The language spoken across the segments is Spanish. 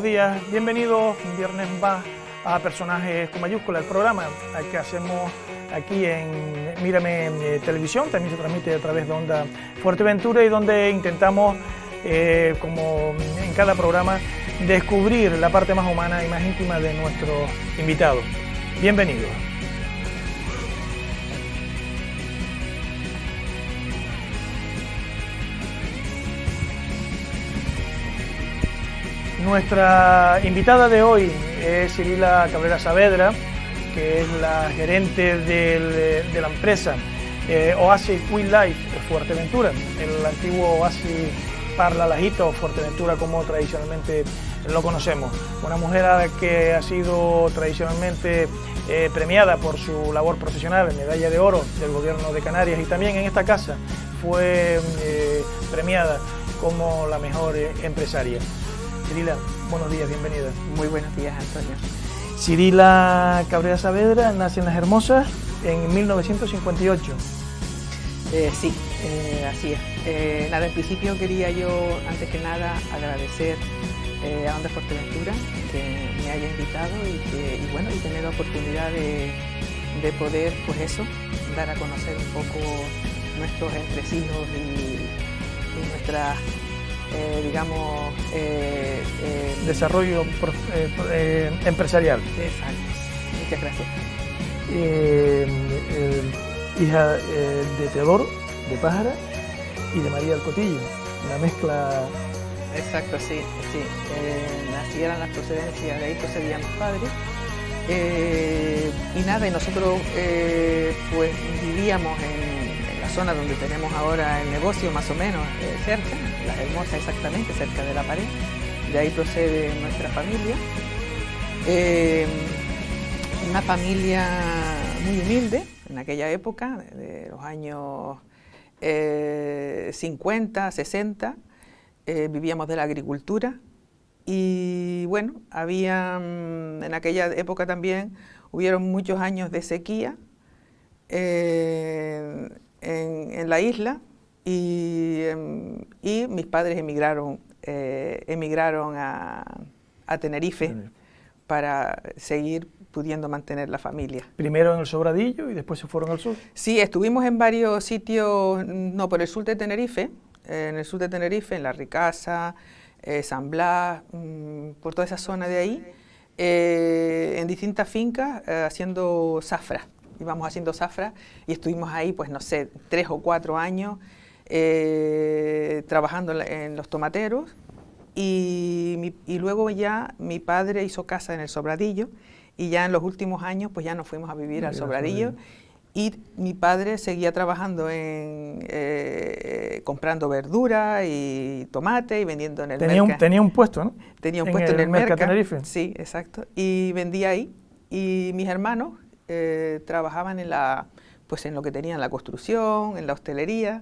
buenos días, bienvenidos un viernes más a Personajes con mayúscula, el programa que hacemos aquí en Mírame Televisión, también se transmite a través de Onda Fuerteventura y donde intentamos, como en cada programa, descubrir la parte más humana y más íntima de nuestros invitados. Bienvenidos. Nuestra invitada de hoy es Cirila Cabrera Saavedra, que es la gerente de la empresa Oasis Wildlife Fuerteventura, el antiguo Oasis Parla Lajito Fuerteventura, como tradicionalmente lo conocemos. Una mujer que ha sido tradicionalmente premiada por su labor profesional, medalla de oro del Gobierno de Canarias, y también en esta casa fue premiada como la mejor empresaria. Cirila, buenos días, bienvenida. Muy buenos días, Antonio. Cirila Cabrera Saavedra nace en Las Hermosas en 1958. Sí, así es. Nada, en principio quería yo, antes que nada, agradecer a Onda Fuerteventura que me haya invitado y tener la oportunidad de poder, pues eso, dar a conocer un poco nuestros entresijos y nuestras desarrollo empresarial. Exacto, muchas gracias. Hija de Teodoro, de Pájara, y de María del Cotillo, una mezcla. Exacto, sí. Nacieran las procedencias, de ahí procedían los padres. Y nosotros pues vivíamos en la zona donde tenemos ahora el negocio, más o menos cerca, Las Hermosas exactamente, cerca de la pared. De ahí procede nuestra familia. Una familia muy humilde en aquella época, de los años 50, 60. Vivíamos de la agricultura y bueno, en aquella época también hubieron muchos años de sequía en la isla y mis padres emigraron a Tenerife para seguir pudiendo mantener la familia. Primero en el Sobradillo y después se fueron al sur. Sí, estuvimos en varios sitios, no, por el sur de Tenerife, en La Ricasa, San Blas, por toda esa zona de ahí, en distintas fincas haciendo zafra. Íbamos haciendo zafra y estuvimos ahí, pues no sé, 3 o 4 años trabajando en los tomateros y luego ya mi padre hizo casa en el Sobradillo y ya en los últimos años pues ya nos fuimos a vivir al Sobradillo y mi padre seguía trabajando comprando verdura y tomate y vendiendo en el mercado. Tenía un puesto, ¿no? Tenía un puesto en el mercado Tenerife. Sí, exacto. Y vendía ahí y mis hermanos trabajaban en lo que tenían, la construcción, en la hostelería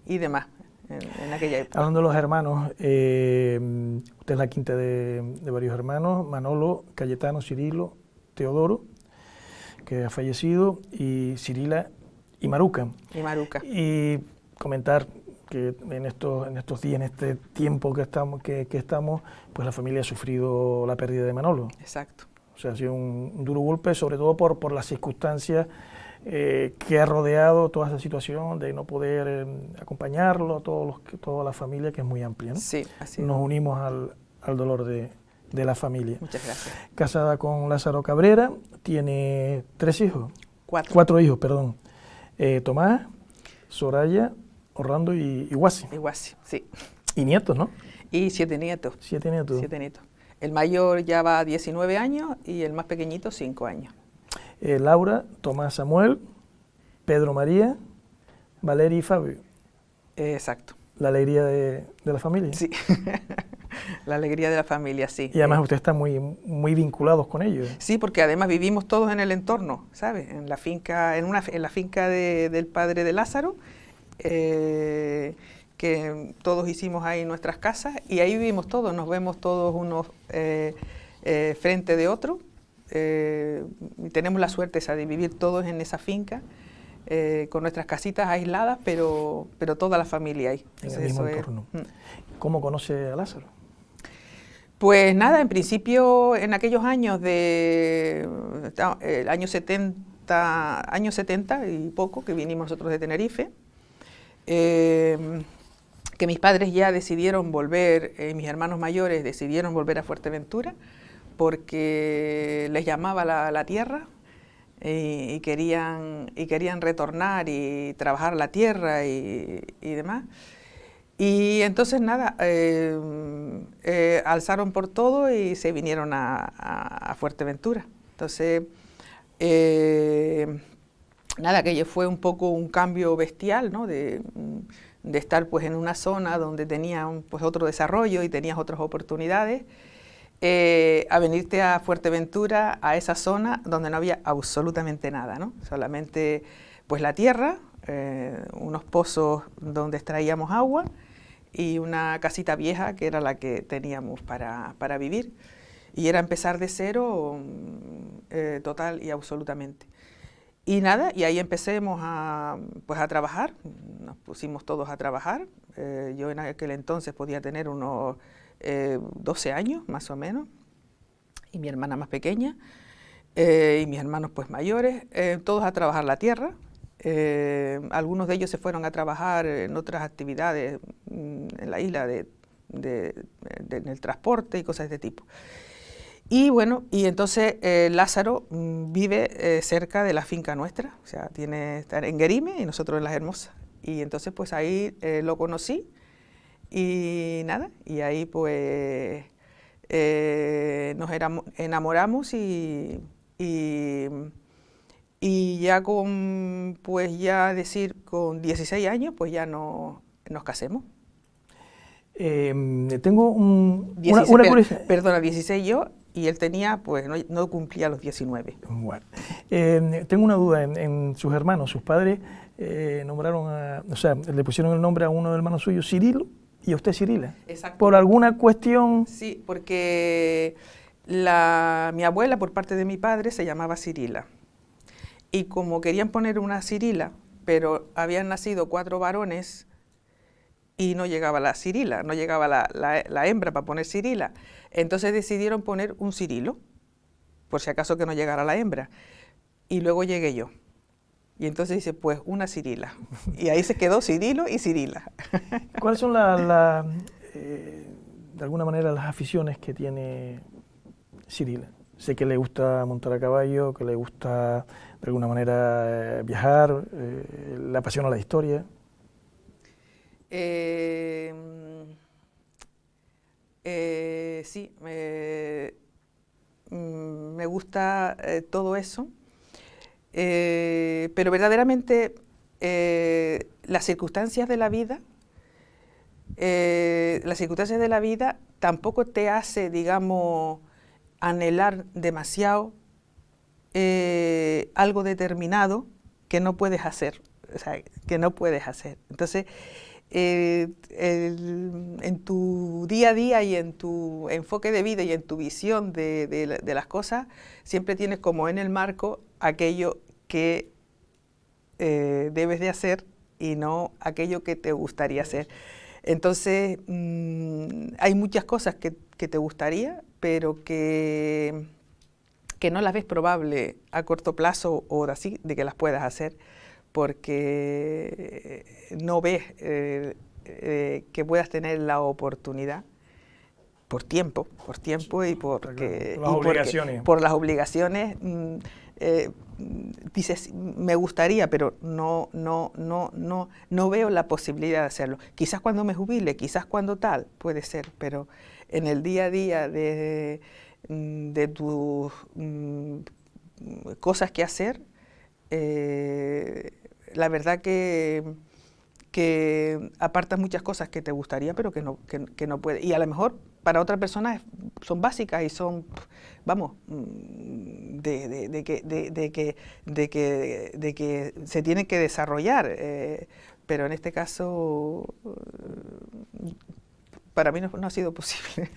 y demás, en aquella época. Hablando de los hermanos, usted es la quinta de varios hermanos, Manolo, Cayetano, Cirilo, Teodoro, que ha fallecido, y Cirila y Maruca. Y comentar que en estos días, en este tiempo que estamos, pues la familia ha sufrido la pérdida de Manolo. Exacto. O sea, ha sido un duro golpe, sobre todo por las circunstancias que ha rodeado toda esa situación de no poder acompañarlo, toda la familia, que es muy amplia, ¿no? Sí, así es. Nos unimos al dolor de la familia. Muchas gracias. Casada con Lázaro Cabrera, tiene 3 hijos. 4 hijos, perdón. Tomás, Soraya, Orlando y Guasi. Sí. Y nietos, ¿no? Y 7 nietos. 7 nietos. 7 nietos. El mayor ya va a 19 años y el más pequeñito 5 años. Laura, Tomás Samuel, Pedro María, Valeria y Fabio. Exacto. La alegría de la familia. Sí, la alegría de la familia, sí. Y además ustedes están muy, muy vinculados con ellos. Sí, porque además vivimos todos en el entorno, ¿sabes? En la finca, en la finca del padre de Lázaro, que todos hicimos ahí nuestras casas y ahí vivimos todos, nos vemos todos unos frente de otro. Tenemos la suerte esa de vivir todos en esa finca, con nuestras casitas aisladas, pero toda la familia ahí. En el mismo entorno. ¿Cómo conoce a Lázaro? Pues nada, en principio en aquellos años el año 70 y poco, que vinimos nosotros de Tenerife, que mis padres ya decidieron volver, mis hermanos mayores decidieron volver a Fuerteventura porque les llamaba la tierra y querían retornar y trabajar la tierra y demás. Y entonces nada, alzaron por todo y se vinieron a Fuerteventura. Entonces, nada, aquello fue un poco un cambio bestial, ¿no? De estar pues en una zona donde tenías pues otro desarrollo y tenías otras oportunidades, a venirte a Fuerteventura, a esa zona donde no había absolutamente nada, ¿no? Solamente pues la tierra, unos pozos donde extraíamos agua y una casita vieja que era la que teníamos para vivir. Y era empezar de cero total y absolutamente. Y nada, y ahí empecemos a trabajar, nos pusimos todos a trabajar. Yo en aquel entonces podía tener unos 12 años más o menos, y mi hermana más pequeña, y mis hermanos pues mayores, todos a trabajar la tierra. Algunos de ellos se fueron a trabajar en otras actividades en la isla en el transporte y cosas de este tipo. Y bueno, y entonces Lázaro vive cerca de la finca nuestra, o sea, está en Guerime y nosotros en Las Hermosas. Y entonces pues ahí lo conocí y nada, y ahí pues nos enamoramos y ya con 16 años pues ya nos casemos. Tengo una curiosidad. Perdona, 16 yo, y él tenía, pues no cumplía los 19. Bueno, tengo una duda, en sus hermanos, sus padres nombraron le pusieron el nombre a uno de los hermanos suyos, Cirilo, y a usted Cirila. Exacto. ¿Por alguna cuestión? Sí, porque mi abuela, por parte de mi padre, se llamaba Cirila. Y como querían poner una Cirila, pero habían nacido 4 varones, y no llegaba la Cirila, no llegaba la hembra para poner Cirila. Entonces decidieron poner un Cirilo, por si acaso que no llegara la hembra. Y luego llegué yo. Y entonces dice, pues una Cirila. Y ahí se quedó Cirilo y Cirila. ¿Cuáles son de alguna manera las aficiones que tiene Cirila? Sé que le gusta montar a caballo, que le gusta de alguna manera viajar, le apasiona la historia. Sí, me gusta todo eso, pero verdaderamente las circunstancias de la vida tampoco te hace, digamos, anhelar demasiado algo determinado que no puedes hacer, o sea, que no puedes hacer. Entonces, en tu día a día y en tu enfoque de vida y en tu visión de las cosas, siempre tienes como en el marco aquello que debes de hacer y no aquello que te gustaría hacer. Entonces, hay muchas cosas que te gustaría, pero que no las ves probable a corto plazo o así, de que las puedas hacer, porque no ves que puedas tener la oportunidad por tiempo y por las obligaciones. Dices, me gustaría, pero no veo la posibilidad de hacerlo. Quizás cuando me jubile, quizás cuando tal, puede ser, pero en el día a día de tus cosas que hacer, la verdad que apartas muchas cosas que te gustaría, pero que no puedes. Y a lo mejor para otras personas son básicas y son, vamos, de que se tienen que desarrollar. Pero en este caso, para mí no ha sido posible.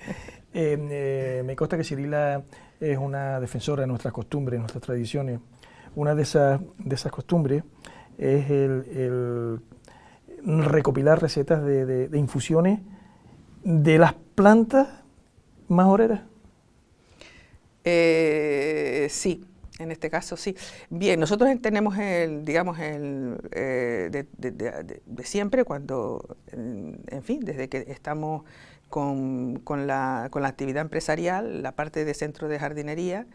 Me consta que Cirila es una defensora de nuestras costumbres, de nuestras tradiciones. Una de esas costumbres es el recopilar recetas de infusiones de las plantas más oreras? Sí, en este caso sí. Bien, nosotros tenemos digamos, de siempre, cuando, en fin, desde que estamos con la actividad empresarial, la parte de centro de jardinería,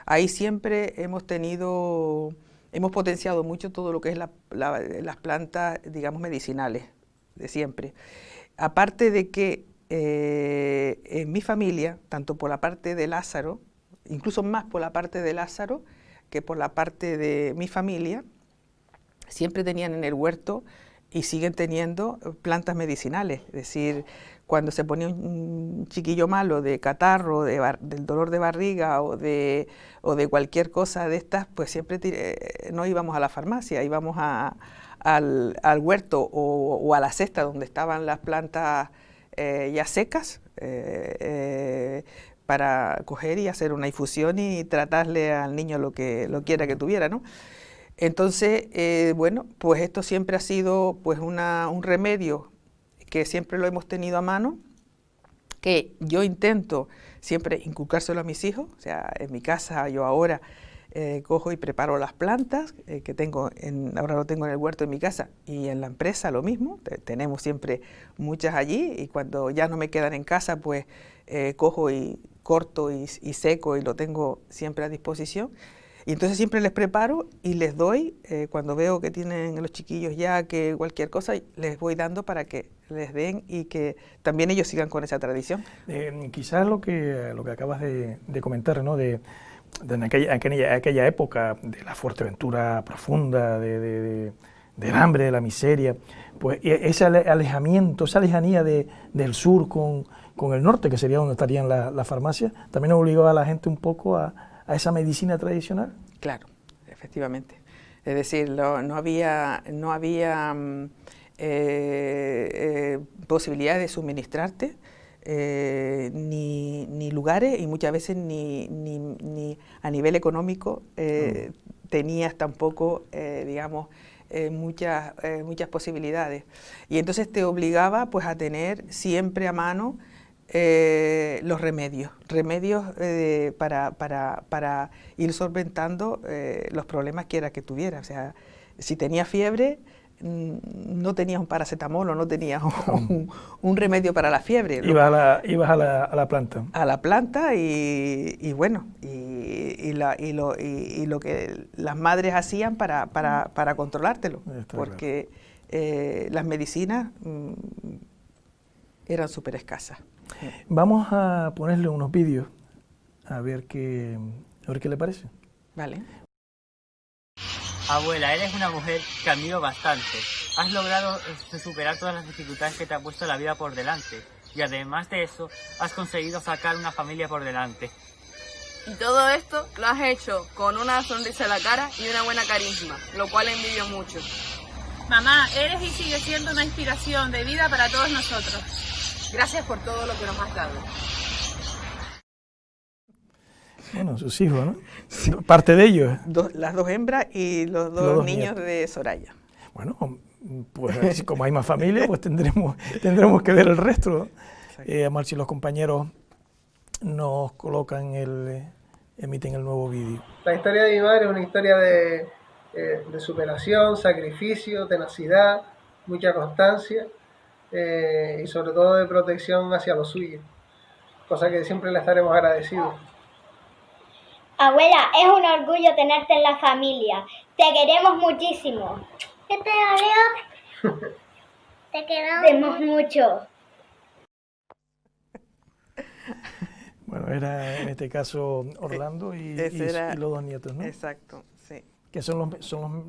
ahí siempre hemos potenciado mucho todo lo que es las plantas, digamos, medicinales, de siempre. Aparte de que en mi familia, tanto por la parte de Lázaro, incluso más por la parte de Lázaro que por la parte de mi familia, siempre tenían en el huerto y siguen teniendo plantas medicinales. Es decir, cuando se ponía un chiquillo malo de catarro, del dolor de barriga o de cualquier cosa de estas, pues siempre no íbamos a la farmacia, íbamos al huerto o a la cesta donde estaban las plantas ya secas, para coger y hacer una infusión y tratarle al niño lo quiera que tuviera, ¿no? Entonces, bueno, pues esto siempre ha sido pues un remedio que siempre lo hemos tenido a mano, que yo intento siempre inculcárselo a mis hijos. O sea, en mi casa yo ahora cojo y preparo las plantas que tengo, ahora lo tengo en el huerto en mi casa, y en la empresa lo mismo, tenemos siempre muchas allí, y cuando ya no me quedan en casa, pues cojo y corto y seco y lo tengo siempre a disposición. Y entonces siempre les preparo y les doy, cuando veo que tienen los chiquillos ya que cualquier cosa, les voy dando para que les den y que también ellos sigan con esa tradición. Quizás lo que acabas de comentar, ¿no? De aquella época de la Fuerteventura profunda, del hambre, de la miseria, pues ese alejamiento, esa lejanía del sur con el norte, que sería donde estarían las farmacias, también obligaba a la gente un poco a esa medicina tradicional. Claro, efectivamente. Es decir, no había posibilidad de suministrarte ni lugares, y muchas veces ni a nivel económico tenías tampoco, digamos, muchas posibilidades. Y entonces te obligaba pues a tener siempre a mano los remedios para ir solventando los problemas que tuviera. O sea, si tenía fiebre, no tenías un paracetamol o no tenías un remedio para la fiebre. Ibas a la planta. A la planta y bueno, y lo que las madres hacían para controlártelo, porque las medicinas eran súper escasas. Vamos a ponerle unos vídeos a ver qué le parece. Vale. Abuela, eres una mujer que admiro bastante. Has logrado superar todas las dificultades que te ha puesto la vida por delante. Y además de eso, has conseguido sacar una familia por delante. Y todo esto lo has hecho con una sonrisa en la cara y una buena carisma, lo cual envidio mucho. Mamá, eres y sigues siendo una inspiración de vida para todos nosotros. Gracias por todo lo que nos has dado. Bueno, sus hijos, ¿no? Sí. Parte de ellos. Las dos hembras y los dos niños de Soraya. Bueno, pues como hay más familia, pues tendremos que ver el resto. Amar, si los compañeros nos emiten el nuevo vídeo. La historia de mi madre es una historia de superación, sacrificio, tenacidad, mucha constancia y sobre todo de protección hacia los suyos, cosa que siempre le estaremos agradecidos. Abuela, es un orgullo tenerte en la familia. Te queremos muchísimo. Yo te veo. Te queremos mucho. Bueno, era en este caso Orlando y los dos nietos, ¿no? Exacto, sí. Que son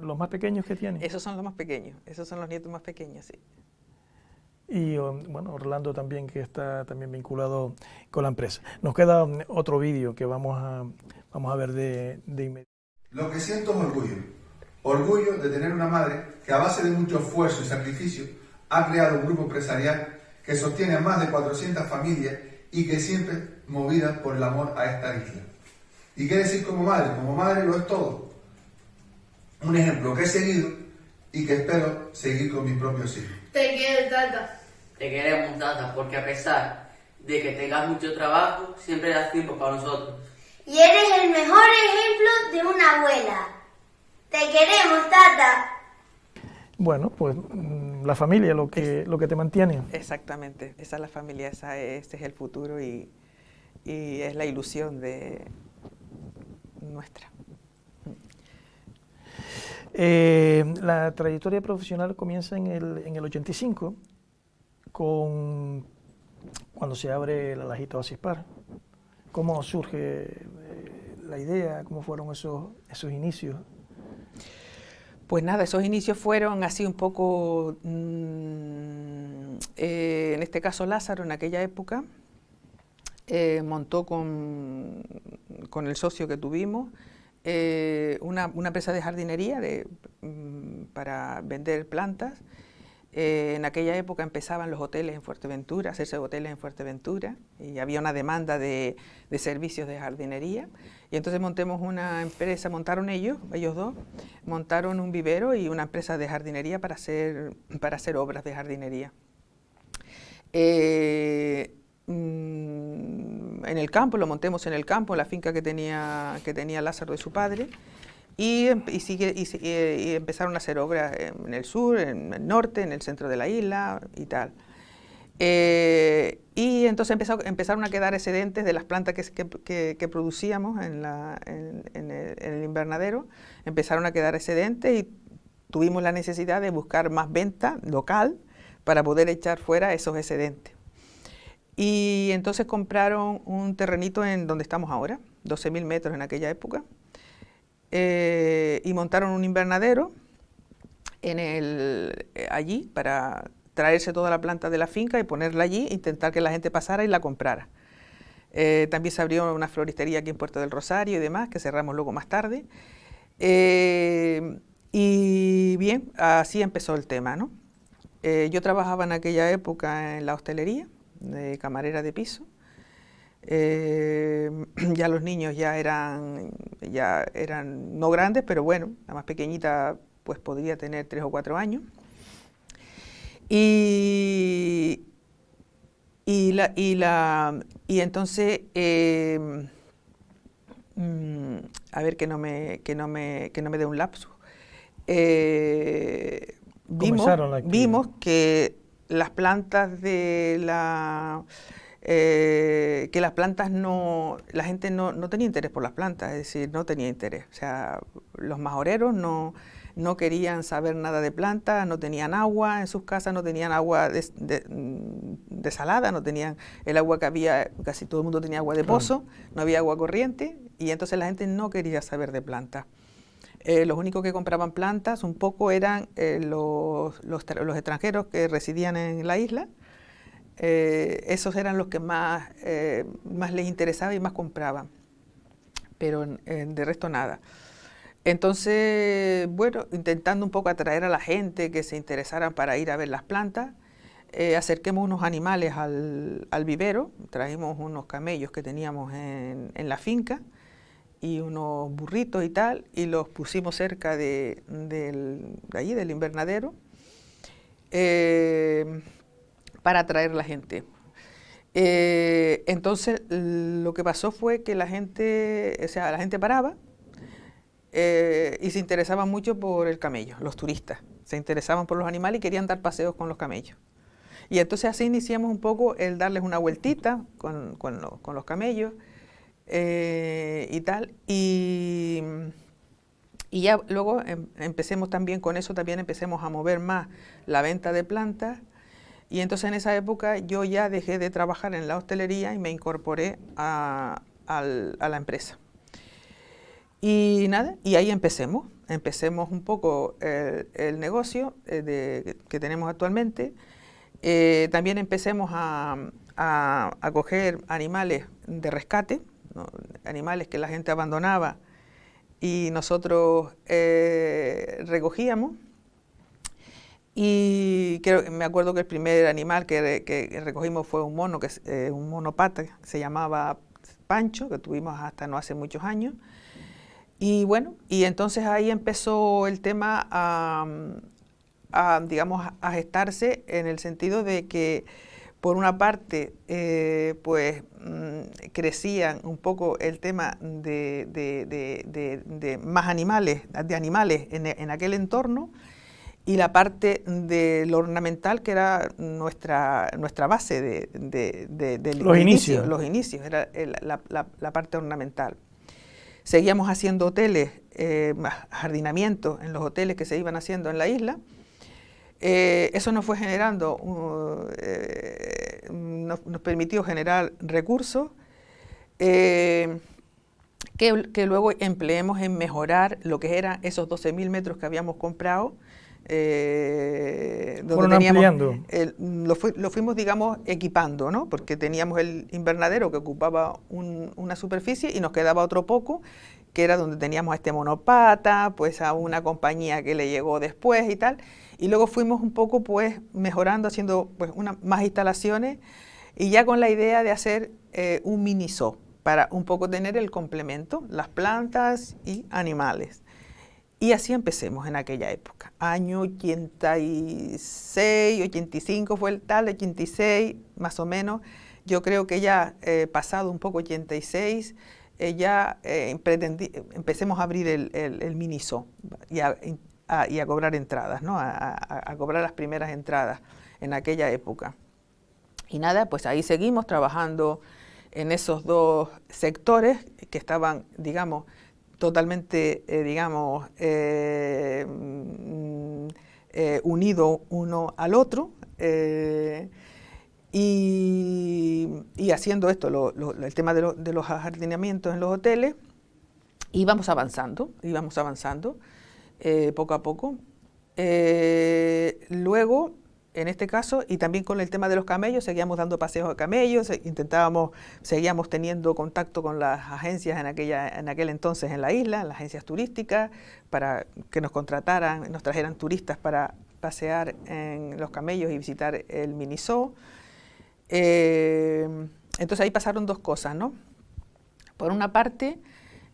los más pequeños que tienen. Esos son los más pequeños, esos son los nietos más pequeños, sí. Y bueno, Orlando también, que está también vinculado con la empresa. Nos queda otro vídeo que vamos a ver de inmediato. Lo que siento es orgullo de tener una madre que a base de mucho esfuerzo y sacrificio ha creado un grupo empresarial que sostiene a más de 400 familias y que siempre movida por el amor a esta isla. ¿Y qué decir como madre lo es todo. Un ejemplo que he seguido y que espero seguir con mis propios hijos. Te quiero, tata. Te queremos, tata, porque a pesar de que tengas mucho trabajo, siempre das tiempo para nosotros. Y eres el mejor ejemplo de una abuela. Te queremos, tata. Bueno, pues la familia, lo que te mantiene. Exactamente, esa es la familia, ese es el futuro y es la ilusión de nuestra. La trayectoria profesional comienza en el 85, cuando se abre la Lajita Oasis Par. ¿Cómo surge la idea? ¿Cómo fueron esos inicios? Pues nada, esos inicios fueron así un poco, en este caso Lázaro en aquella época montó con el socio que tuvimos una empresa de jardinería para vender plantas. En aquella época empezaban los hoteles en Fuerteventura, a hacerse hoteles en Fuerteventura, y había una demanda de servicios de jardinería. Y entonces montamos una empresa, montaron ellos dos, montaron un vivero y una empresa de jardinería para hacer obras de jardinería. En el campo, lo montemos en el campo, en la finca que tenía Lázaro de su padre. Y empezaron a hacer obras en el sur, en el norte, en el centro de la isla y tal. Y entonces empezaron a quedar excedentes de las plantas que producíamos en el invernadero. Empezaron a quedar excedentes y tuvimos la necesidad de buscar más venta local para poder echar fuera esos excedentes. Y entonces compraron un terrenito en donde estamos ahora, 12.000 metros en aquella época. Y montaron un invernadero allí para traerse toda la planta de la finca y ponerla allí, intentar que la gente pasara y la comprara. También se abrió una floristería aquí en Puerto del Rosario y demás, que cerramos luego más tarde. Y bien, así empezó el tema, ¿no? Yo trabajaba en aquella época en la hostelería, de camarera de piso. Ya los niños ya eran no grandes, pero bueno, la más pequeñita pues podría tener 3 o 4 años. Y entonces, a ver que no me dé un lapsus. Vimos que las plantas la gente no tenía interés por las plantas, es decir, no tenía interés. O sea, los majoreros no querían saber nada de plantas, no tenían agua en sus casas, no tenían agua desalada, no tenían el agua que había, casi todo el mundo tenía agua de pozo, no había agua corriente, y entonces la gente no quería saber de plantas. Los únicos que compraban plantas un poco eran los extranjeros que residían en la isla. Esos eran los que más les interesaba y más compraban, pero de resto nada. Entonces, bueno, intentando un poco atraer a la gente que se interesaran para ir a ver las plantas, acerquemos unos animales al vivero, trajimos unos camellos que teníamos en la finca y unos burritos y tal, y los pusimos cerca de allí, del invernadero, para atraer a la gente. Entonces lo que pasó fue que la gente paraba y se interesaban mucho por el camello, los turistas, se interesaban por los animales y querían dar paseos con los camellos. Y entonces así iniciamos un poco el darles una vueltita con los camellos y tal, y ya luego empecemos también con eso, también empecemos a mover más la venta de plantas. Y entonces en esa época yo ya dejé de trabajar en la hostelería y me incorporé a la empresa. Y nada, y ahí empecemos un poco el negocio que tenemos actualmente. También empecemos a coger animales de rescate, ¿no? Animales que la gente abandonaba y nosotros recogíamos. Y me acuerdo que el primer animal que recogimos fue un mono, un mono pata, que se llamaba Pancho, que tuvimos hasta no hace muchos años. Y bueno, y entonces ahí empezó el tema digamos, a gestarse en el sentido de que por una parte, crecían un poco el tema de más animales, en aquel entorno, y la parte de lo ornamental, que era nuestra base de los inicios. Los inicios, era la parte ornamental. Seguíamos haciendo hoteles, jardinamientos en los hoteles que se iban haciendo en la isla. Eso nos fue generando, nos permitió generar recursos que luego empleemos en mejorar lo que eran esos 12.000 metros que habíamos comprado. Donde teníamos, lo fuimos, digamos, equipando, ¿no? Porque teníamos el invernadero que ocupaba una superficie y nos quedaba otro poco, que era donde teníamos a este monopata, pues a una compañía que le llegó después y tal. Y luego fuimos un poco pues mejorando, haciendo pues más instalaciones, y ya con la idea de hacer un mini zoo, para un poco tener el complemento, las plantas y animales. Y así empecemos en aquella época. Año 86, 85 fue el tal, 86 más o menos. Yo creo que ya pasado un poco 86, empecemos a abrir el mini zoo y a cobrar entradas, ¿no? A cobrar las primeras entradas en aquella época. Y nada, pues ahí seguimos trabajando en esos dos sectores que estaban, digamos, totalmente, unidos uno al otro, y haciendo esto, el tema de los ajardinamientos en los hoteles, íbamos avanzando poco a poco. Luego, en este caso, y también con el tema de los camellos, seguíamos dando paseos a camellos, seguíamos teniendo contacto con las agencias en aquel entonces en la isla, las agencias turísticas, para que nos contrataran, nos trajeran turistas para pasear en los camellos y visitar el mini zoo. Entonces ahí pasaron dos cosas, ¿no? Por una parte,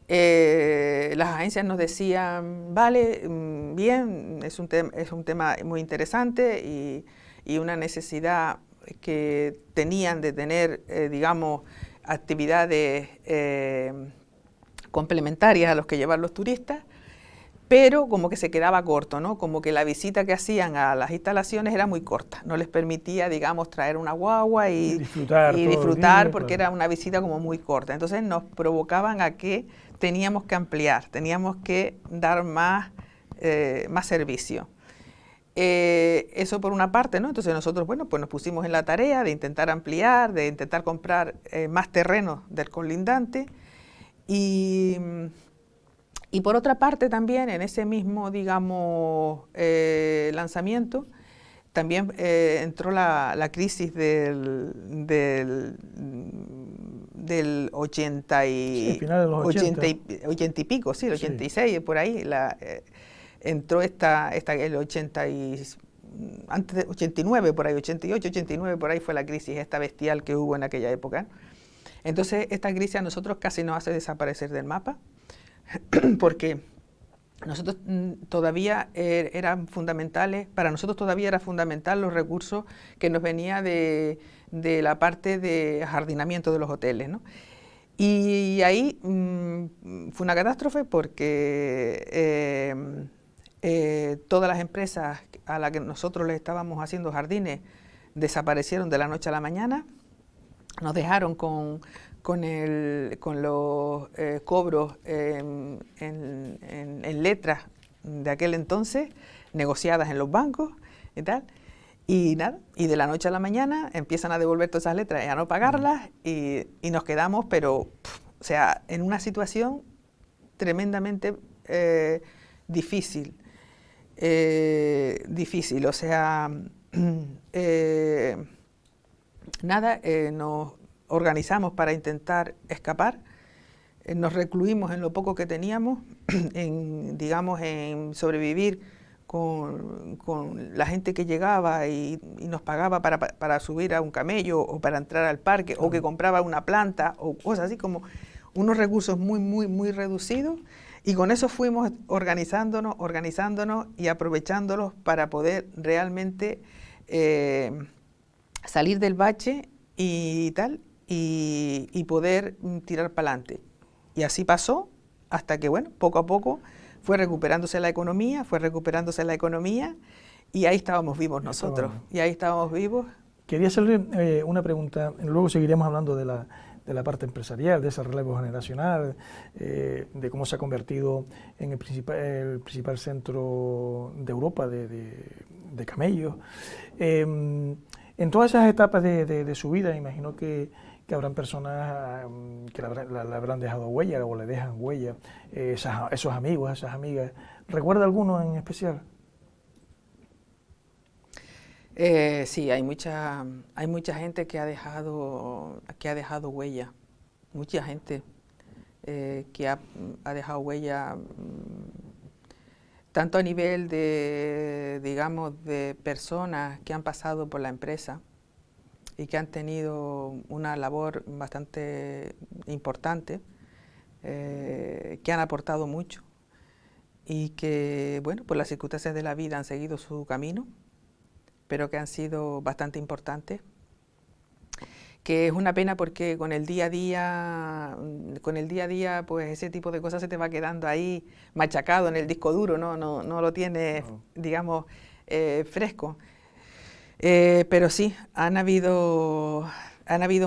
las agencias nos decían, vale, bien, es un tema muy interesante y una necesidad que tenían de tener, digamos, actividades complementarias a los que llevan los turistas, pero como que se quedaba corto, ¿no? Como que la visita que hacían a las instalaciones era muy corta, no les permitía, digamos, traer una guagua y disfrutar porque era una visita como muy corta. Entonces nos provocaban a que teníamos que ampliar, teníamos que dar más servicio. Eso por una parte, ¿no? Entonces nosotros, bueno, pues nos pusimos en la tarea de intentar ampliar, de intentar comprar más terrenos del colindante, y por otra parte también en ese mismo, digamos, lanzamiento, también entró la crisis del 80 y, sí, final de los 80 y pico, sí, el 86, sí. Por ahí, entró el 80 y, antes de 89, por ahí, 88, 89, por ahí fue la crisis esta bestial que hubo en aquella época. Entonces, esta crisis a nosotros casi nos hace desaparecer del mapa, porque nosotros todavía eran fundamentales, para nosotros todavía era fundamental los recursos que nos venía de la parte de jardinamiento de los hoteles, ¿no? Y ahí fue una catástrofe porque todas las empresas a las que nosotros les estábamos haciendo jardines desaparecieron de la noche a la mañana, nos dejaron con los cobros en letras de aquel entonces, negociadas en los bancos y tal, y nada, y de la noche a la mañana empiezan a devolver todas esas letras y a no pagarlas, y nos quedamos, pero, o sea, en una situación tremendamente difícil, o sea, nada, nos organizamos para intentar escapar, nos recluimos en lo poco que teníamos, digamos, en sobrevivir con la gente que llegaba y nos pagaba para subir a un camello o para entrar al parque, o que compraba una planta o cosas así, como unos recursos muy, muy, muy reducidos, y con eso fuimos organizándonos y aprovechándolos para poder realmente salir del bache y tal, y poder tirar para adelante. Y así pasó hasta que, bueno, poco a poco fue recuperándose la economía, y ahí estábamos vivos nosotros, Quería hacerle una pregunta, luego seguiremos hablando de la parte empresarial, de ese relevo generacional, de cómo se ha convertido en el principal centro de Europa de camellos. En todas esas etapas de su vida, imagino que habrán personas que le habrán dejado huella o le dejan huella, esos amigos, esas amigas. ¿Recuerda alguno en especial? Sí, hay mucha gente que ha dejado huella, mucha gente que ha dejado huella, tanto a nivel de, digamos, de personas que han pasado por la empresa y que han tenido una labor bastante importante, que han aportado mucho y que, bueno, por las circunstancias de la vida han seguido su camino, pero que han sido bastante importantes, que es una pena porque con el día a día, pues ese tipo de cosas se te va quedando ahí machacado en el disco duro, no lo tienes, digamos, fresco. Pero sí, han habido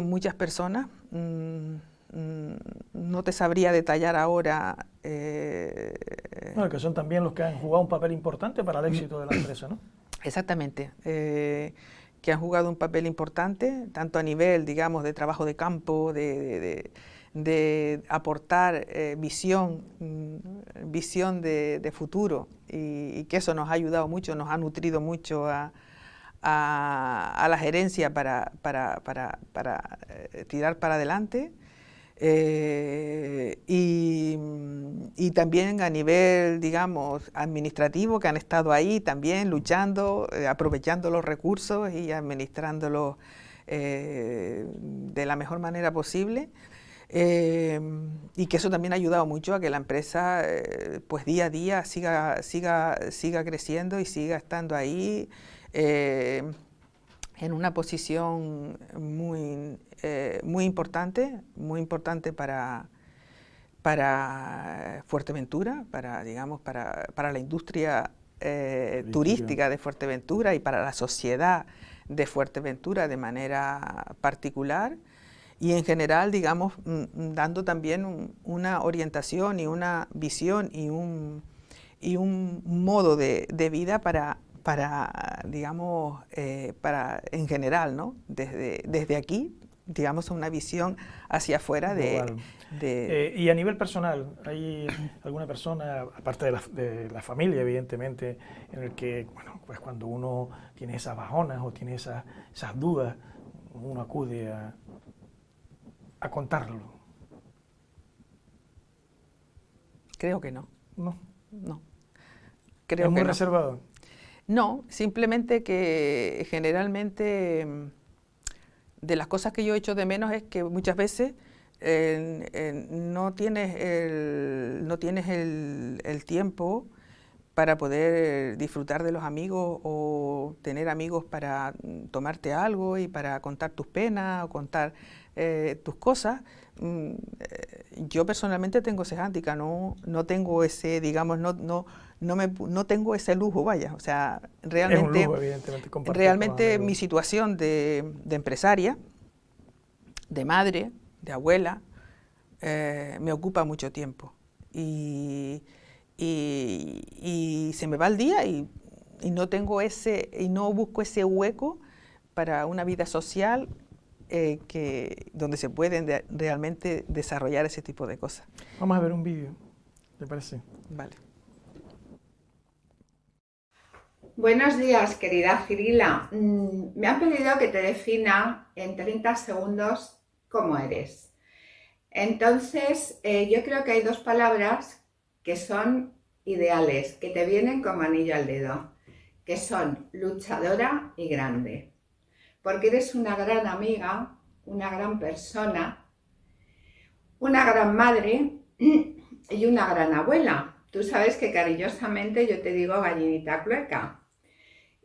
muchas personas, no te sabría detallar ahora. Bueno, que son también los que han jugado un papel importante para el éxito de la empresa, ¿no? Exactamente, que han jugado un papel importante, tanto a nivel, digamos, de trabajo de campo, de aportar visión de futuro, y que eso nos ha ayudado mucho, nos ha nutrido mucho a la gerencia para tirar para adelante. Y también a nivel, digamos, administrativo, que han estado ahí también luchando, aprovechando los recursos y administrándolos de la mejor manera posible, y que eso también ha ayudado mucho a que la empresa pues día a día siga creciendo y siga estando ahí en una posición muy importante para Fuerteventura, digamos, para la industria turística de Fuerteventura y para la sociedad de Fuerteventura de manera particular, y en general, digamos, dando también una orientación y una visión y un modo de vida para digamos, en general, ¿no? Desde aquí, digamos, una visión hacia afuera y a nivel personal, ¿hay alguna persona, aparte de la familia, evidentemente, en el que, bueno, pues cuando uno tiene esas bajonas o tiene esas dudas, uno acude a contarlo? Creo que no. ¿No? No. Creo que muy reservado. No, simplemente que generalmente de las cosas que yo echo de menos es que muchas veces no tienes el tiempo para poder disfrutar de los amigos o tener amigos para tomarte algo y para contar tus penas o contar tus cosas. Yo personalmente tengo ese hándicap, no tengo ese, digamos, no tengo ese lujo, vaya, o sea, realmente, es un lujo, evidentemente, realmente mi situación de empresaria, de madre, de abuela, me ocupa mucho tiempo y se me va el día y no tengo no busco ese hueco para una vida social donde se pueden realmente desarrollar ese tipo de cosas. Vamos a ver un vídeo, ¿te parece? Vale. Buenos días, querida Cirila. Me han pedido que te defina en 30 segundos cómo eres. Entonces, yo creo que hay dos palabras que son ideales, que te vienen como anillo al dedo, que son luchadora y grande. Porque eres una gran amiga, una gran persona, una gran madre y una gran abuela. Tú sabes que cariñosamente yo te digo gallinita clueca.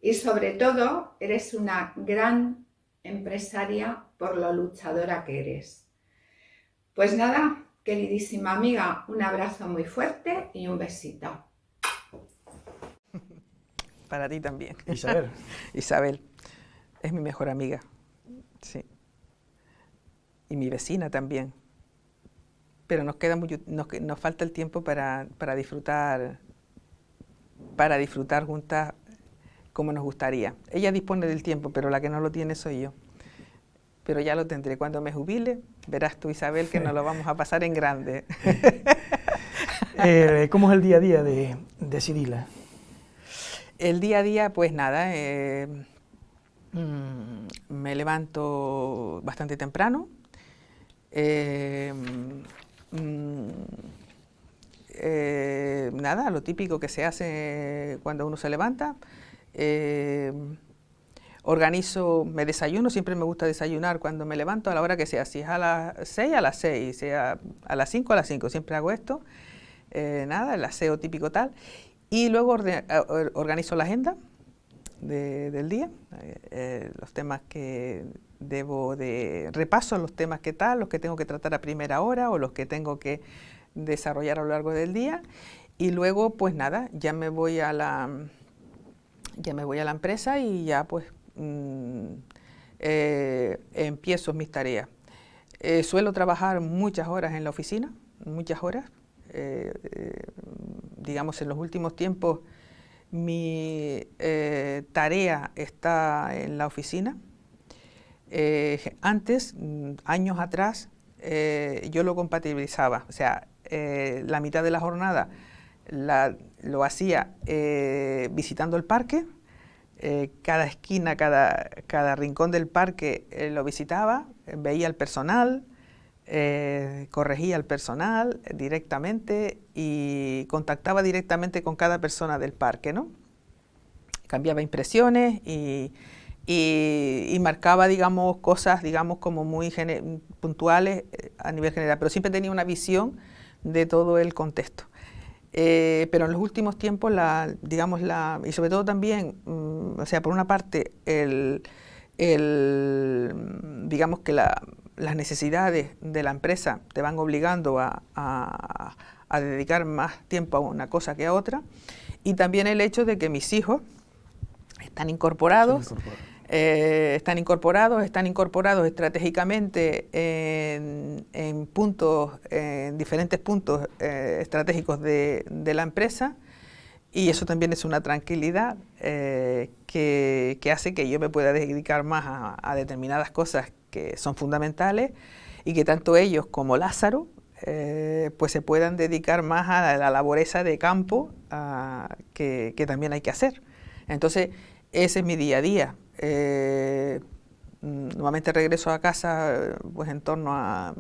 Y sobre todo, eres una gran empresaria por lo luchadora que eres. Pues nada, queridísima amiga, un abrazo muy fuerte y un besito. Para ti también. Isabel. Isabel es mi mejor amiga, sí. Y mi vecina también. Pero nos falta el tiempo para disfrutar juntas como nos gustaría. Ella dispone del tiempo, pero la que no lo tiene soy yo. Pero ya lo tendré. Cuando me jubile, verás tú, Isabel, que nos lo vamos a pasar en grande. ¿Cómo es el día a día de Cirila? El día a día, pues nada, me levanto bastante temprano. Nada, lo típico que se hace cuando uno se levanta. Me desayuno, siempre me gusta desayunar cuando me levanto a la hora que sea, si es a las 6, a las 6, sea a las 5, a las 5, siempre hago esto. Nada, el aseo típico tal. Y luego organizo la agenda del día, los temas que repaso los temas que tal, los que tengo que tratar a primera hora o los que tengo que desarrollar a lo largo del día. Y luego, pues nada, ya me voy a la empresa y ya pues empiezo mis tareas. Suelo trabajar muchas horas en la oficina, muchas horas. Digamos, en los últimos tiempos mi tarea está en la oficina. Antes, años atrás, yo lo compatibilizaba, o sea, la mitad de la jornada lo hacía visitando el parque, cada esquina, cada rincón del parque lo visitaba, veía el personal, corregía al personal directamente y contactaba directamente con cada persona del parque, ¿no? Cambiaba impresiones y marcaba, digamos, cosas, digamos, como muy puntuales a nivel general, pero siempre tenía una visión de todo el contexto. Pero en los últimos tiempos, y sobre todo también, o sea, por una parte, digamos que las necesidades de la empresa te van obligando a dedicar más tiempo a una cosa que a otra, y también el hecho de que mis hijos están incorporados estratégicamente en diferentes puntos estratégicos de la empresa, y eso también es una tranquilidad que hace que yo me pueda dedicar más a determinadas cosas que son fundamentales y que tanto ellos como Lázaro pues se puedan dedicar más a la labor esa de campo que también hay que hacer. Entonces, ese es mi día a día. Normalmente regreso a casa pues en torno a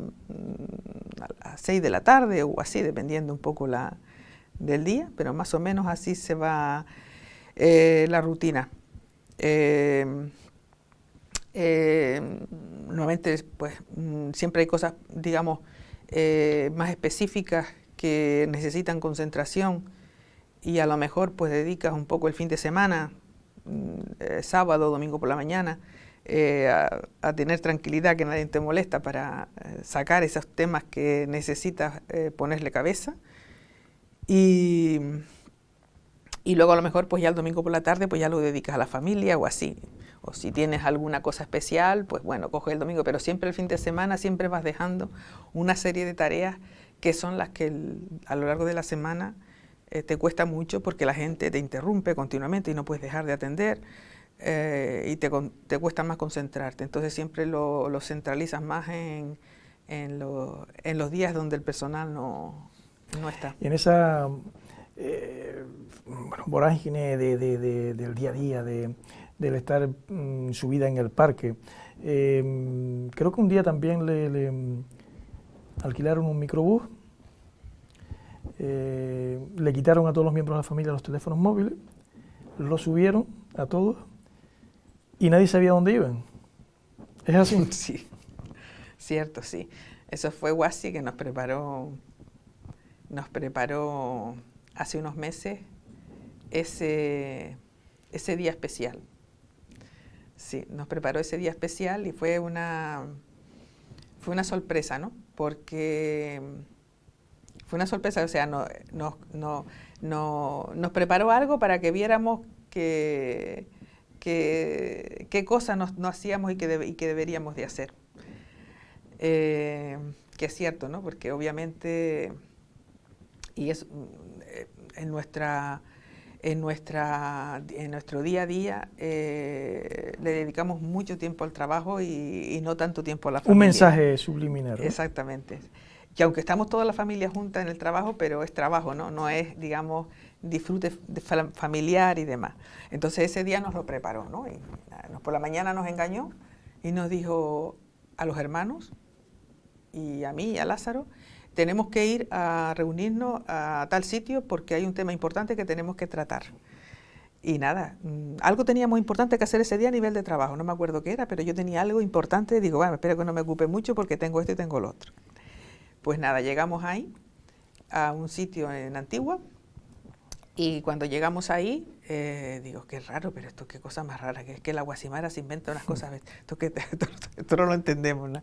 las 6 de la tarde o así, dependiendo un poco del día, pero más o menos así se va la rutina. Normalmente pues siempre hay cosas, digamos, más específicas que necesitan concentración y a lo mejor pues dedicas un poco el fin de semana, sábado, domingo por la mañana, a tener tranquilidad, que nadie te molesta, para sacar esos temas que necesitas ponerle cabeza. Y luego a lo mejor pues ya el domingo por la tarde pues ya lo dedicas a la familia o así. O si tienes alguna cosa especial, pues bueno, coges el domingo, pero siempre el fin de semana siempre vas dejando una serie de tareas que son las que a lo largo de la semana te cuesta mucho, porque la gente te interrumpe continuamente y no puedes dejar de atender, y te cuesta más concentrarte. Entonces siempre lo centralizas más en los días donde el personal no está. Y en esa vorágine del día a día, del estar subida en el parque, creo que un día también le alquilaron un microbús. Le quitaron a todos los miembros de la familia los teléfonos móviles, los subieron a todos y nadie sabía dónde iban. ¿Es así? Sí, cierto, sí. Eso fue Guasi, que nos preparó hace unos meses ese día especial. Sí, nos preparó ese día especial y fue una sorpresa, ¿no? Porque fue una sorpresa, o sea, nos preparó algo para que viéramos qué cosas no hacíamos y que deberíamos de hacer. Que es cierto, ¿no? Porque obviamente, y es en nuestro día a día le dedicamos mucho tiempo al trabajo y no tanto tiempo a la familia. Un mensaje subliminal, ¿no? Exactamente. Que aunque estamos toda la familia junta en el trabajo, pero es trabajo, ¿no? No es, digamos, disfrute familiar y demás. Entonces ese día nos lo preparó, ¿no? Y por la mañana nos engañó y nos dijo a los hermanos y a mí y a Lázaro, tenemos que ir a reunirnos a tal sitio porque hay un tema importante que tenemos que tratar. Y nada, algo teníamos importante que hacer ese día a nivel de trabajo, no me acuerdo qué era, pero yo tenía algo importante, digo, bueno, espero que no me ocupe mucho porque tengo esto y tengo lo otro. Pues nada, llegamos ahí, a un sitio en Antigua, y cuando llegamos ahí, digo, qué raro, pero esto qué cosa más rara, que es que la guasimara se inventa unas cosas, esto no lo entendemos, ¿no?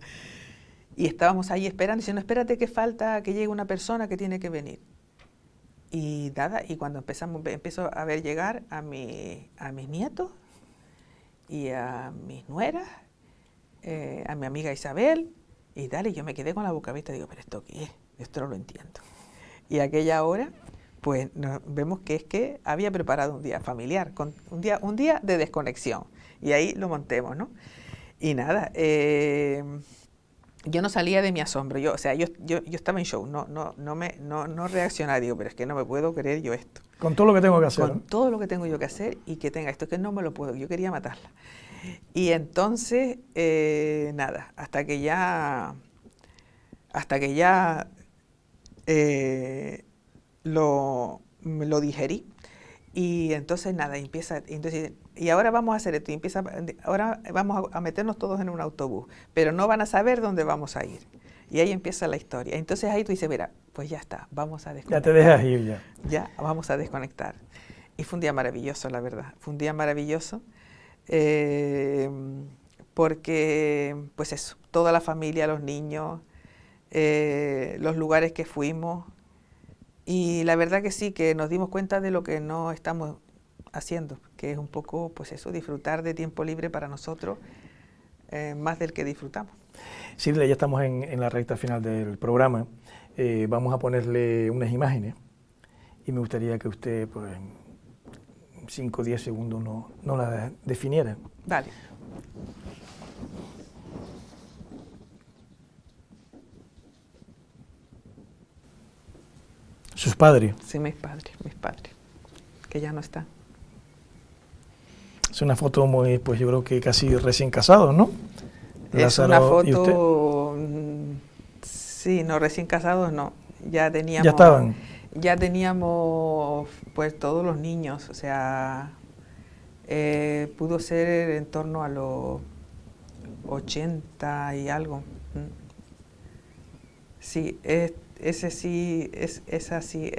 Y estábamos ahí esperando, diciendo, espérate que falta que llegue una persona que tiene que venir. Y nada, y cuando empiezo a ver llegar a mis nietos y a mis nueras, a mi amiga Isabel, y tal, y yo me quedé con la boca abierta, digo, pero ¿esto qué es? Esto no lo entiendo. Y a aquella hora, pues vemos que es que había preparado un día familiar, un día de desconexión, y ahí lo montemos, ¿no? Y nada, yo no salía de mi asombro, yo estaba en show, no reaccionaba, digo, pero es que no me puedo creer yo esto. Con todo lo que tengo que hacer. Con todo lo que tengo yo que hacer y que tenga esto, que no me lo puedo, yo quería matarla. Y entonces, nada, hasta que ya lo digerí. Y entonces nada, y ahora vamos a hacer esto, ahora vamos a meternos todos en un autobús, pero no van a saber dónde vamos a ir. Y ahí empieza la historia. Entonces ahí tú dices, mira, pues ya está, vamos a desconectar. Ya te dejas ir ya. Ya, vamos a desconectar. Y fue un día maravilloso, la verdad. Fue un día maravilloso porque, pues eso, toda la familia, los niños, los lugares que fuimos. Y la verdad que sí, que nos dimos cuenta de lo que no estamos haciendo, que es un poco, pues eso, disfrutar de tiempo libre para nosotros, más del que disfrutamos. Sirila, ya estamos en la recta final del programa. Vamos a ponerle unas imágenes y me gustaría que usted, pues, en 5 o 10 segundos no las definiera. Vale. ¿Sus padres? Sí, mis padres, que ya no están. Es una foto muy, pues yo creo que casi recién casados, ¿no? Es una foto, sí, no, recién casados no, ya teníamos... ¿Ya estaban? Ya teníamos, pues, todos los niños, o sea, pudo ser en torno a los 80 y algo. Sí, ese sí, es así,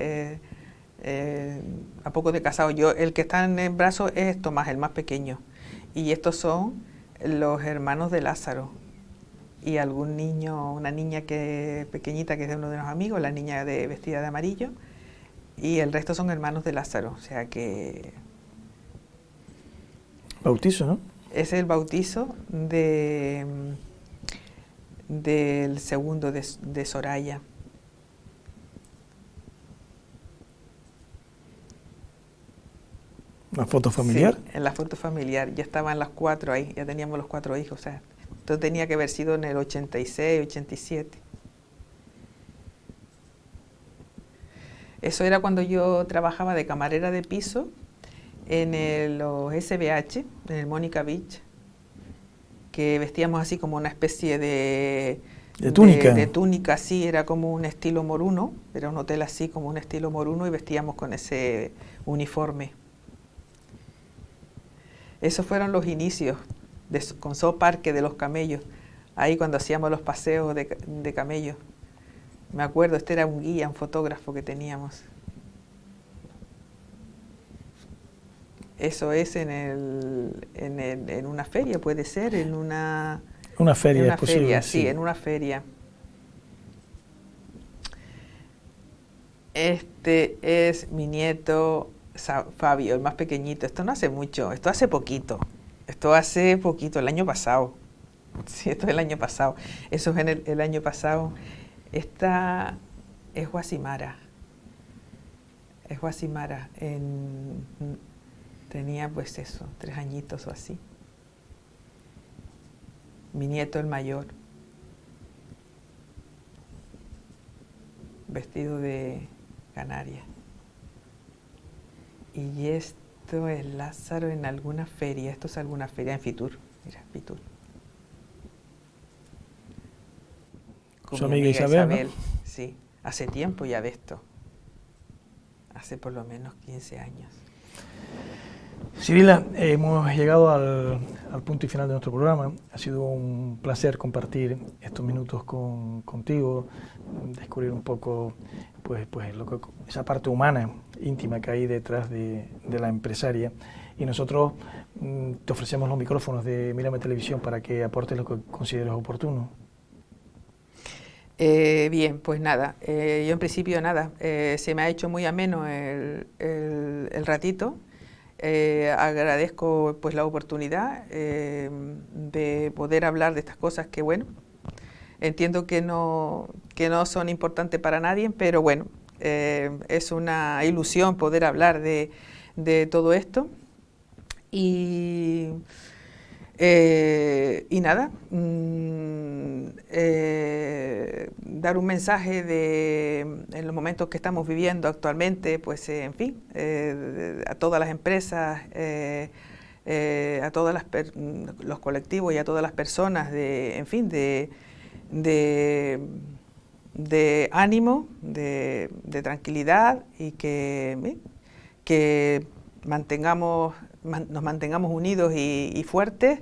a poco de casado. El que está en el brazo es Tomás, el más pequeño, y estos son los hermanos de Lázaro. Y algún niño, una niña pequeñita que es de uno de los amigos, la niña vestida de amarillo, y el resto son hermanos de Lázaro, o sea que... Bautizo, ¿no? Es el bautizo del segundo de Soraya. ¿Una foto familiar? Sí, en la foto familiar, ya estaban las 4 ahí, ya teníamos los 4 hijos, o sea, entonces tenía que haber sido en el 86, 87. Eso era cuando yo trabajaba de camarera de piso en los SBH, en el Mónica Beach, que vestíamos así como una especie de túnica. De túnica, sí, era como un estilo moruno, era un hotel así como un estilo moruno y vestíamos con ese uniforme. Esos fueron los inicios con Zoo Parque de los camellos, ahí cuando hacíamos los paseos de camellos. Me acuerdo, este era un guía, un fotógrafo que teníamos. Eso es en una feria, puede ser, en una feria, en una es posible, feria, sí. sí, en una feria. Este es mi nieto Fabio, el más pequeñito. Esto no hace mucho, esto hace poquito. Esto hace poquito, el año pasado. Sí, esto es el año pasado. Eso es en el año pasado. Esta es Guasimara. Es Guasimara. Tenía pues eso, 3 añitos o así. Mi nieto el mayor. Vestido de canaria. Y esto es Lázaro en alguna feria. Esto es alguna feria en Fitur. Mira, Fitur. Con Su mi amiga Isabel, ¿no? Sí, hace tiempo ya de esto. Hace por lo menos 15 años. Cirila, hemos llegado al punto y final de nuestro programa. Ha sido un placer compartir estos minutos contigo, descubrir un poco pues esa parte humana, íntima que hay detrás de la empresaria. Y nosotros te ofrecemos los micrófonos de Mírame Televisión para que aportes lo que consideres oportuno. Bien, pues nada, yo en principio nada, se me ha hecho muy ameno el ratito. Agradezco pues la oportunidad de poder hablar de estas cosas que bueno, entiendo que no son importantes para nadie, pero bueno, es una ilusión poder hablar de todo esto y nada, dar un mensaje en los momentos que estamos viviendo actualmente, pues en fin, a todas las empresas, a todos los colectivos y a todas las personas, en fin, de ánimo, de tranquilidad y que nos mantengamos unidos y fuertes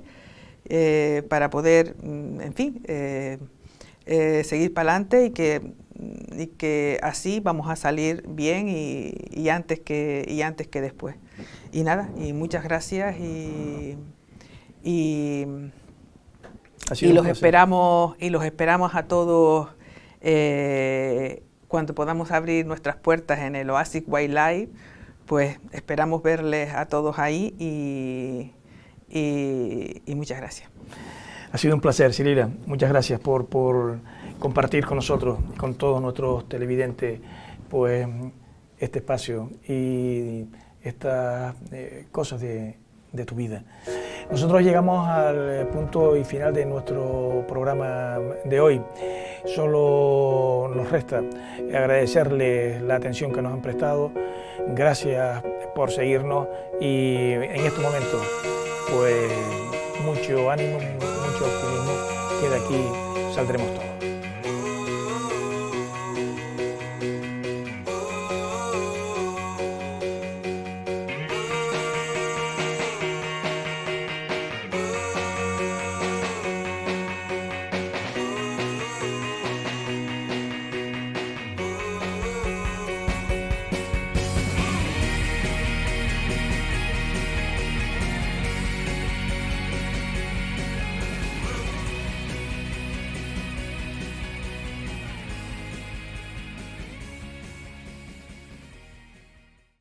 para poder, en fin, seguir para adelante y que así vamos a salir bien y antes que después. Y nada, y muchas gracias y los esperamos a todos cuando podamos abrir nuestras puertas en el Oasis Wildlife. Pues esperamos verles a todos ahí y muchas gracias. Ha sido un placer, Cirila. Muchas gracias por compartir con nosotros y con todos nuestros televidentes pues, este espacio y estas cosas de tu vida. Nosotros llegamos al punto y final de nuestro programa de hoy. Solo nos resta agradecerles la atención que nos han prestado. Gracias por seguirnos y en estos momentos pues mucho ánimo, mucho optimismo, que de aquí saldremos todos.